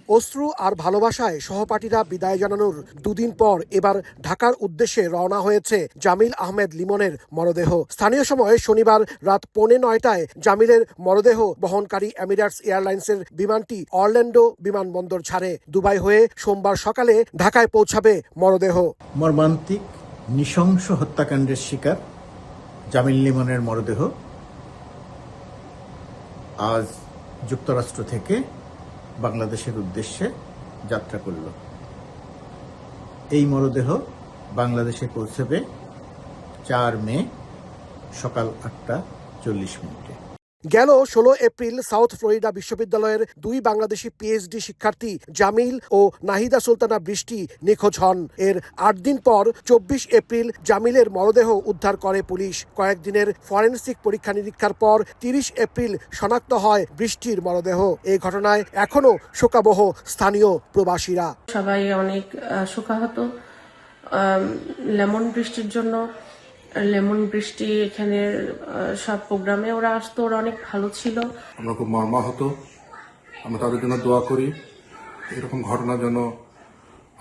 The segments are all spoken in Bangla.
অশ্রু আর ভালোবাসায় সহপাঠীরা বিদায় জানানোর দুদিন পর এবার ঢাকার উদ্দেশ্যে রওনা হয়েছে জামিল আহমেদ লিমনের মরদেহ। স্থানীয় সময় শনিবার রাত 8:45টায় জামিলের মরদেহ বহনকারী এমিরেটস এয়ারলাইন্সের বিমানটি অরল্যান্ডো বিমানবন্দর ছাড়ে। দুবাই হয়ে সোমবার সকালে ঢাকায় পৌঁছাবে মরদেহ। মর্মান্তিক নৃশংস হত্যাকাণ্ডের শিকার জামিল লিমনের মরদেহ আজ যুক্তরাষ্ট্র থেকে বাংলাদেশের উদ্দেশ্যে যাত্রা করল। এই মরদেহ বাংলাদেশে পৌঁছবে 4 মে সকাল 8:40। গেল 16 এপ্রিল সাউথ ফ্লোরিডা বিশ্ববিদ্যালয়ের 2 বাংলাদেশি পিএইচডি শিক্ষার্থী জামিল ও নাহিদা সুলতানা বৃষ্টি নিখোঁজ হন। এর 8 দিন পর 24 এপ্রিল জামিলের মরদেহ উদ্ধার করে পুলিশ। কয়েকদিনের ফরেনসিক পরীক্ষা নিরীক্ষার পর 30 এপ্রিল শনাক্ত হয় বৃষ্টির মরদেহ। এই ঘটনায় এখনো শোকাবহ স্থানীয় প্রবাসীরা। সবাই অনেক শোকাহত লেমন বৃষ্টির জন্য। লেমন বৃষ্টি এখানে সব প্রোগ্রামে ওরা আসতো, ওরা অনেক ভালো ছিল। আমরা খুব মর্মাহত। আমরা তাদের জন্য দোয়া করি এরকম ঘটনা যেন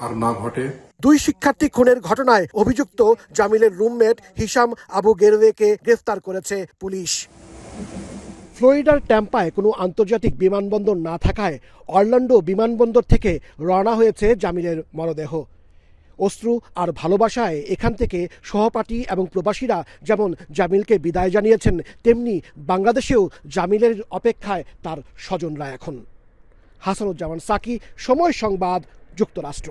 আর না ঘটে। 2 শিক্ষার্থী খুনের ঘটনায় অভিযুক্ত জামিলের রুমমেট হিশাম আবু গেরওয়েকে গ্রেফতার করেছে পুলিশ। ফ্লোরিডার ট্যাম্পায় কোনো আন্তর্জাতিক বিমানবন্দর না থাকায় অরল্যান্ডো বিমানবন্দর থেকে রওনা হয়েছে জামিলের মরদেহ। অশ্রু আর ভালোবাসায় এখান থেকে সহপাঠী এবং প্রবাসীরা যেমন জামিলকে বিদায় জানিয়েছেন, তেমনি বাংলাদেশেও জামিলের অপেক্ষায় তার স্বজনরা এখন। হাসানুজ্জামান সাকি, সময় সংবাদ, যুক্তরাষ্ট্র।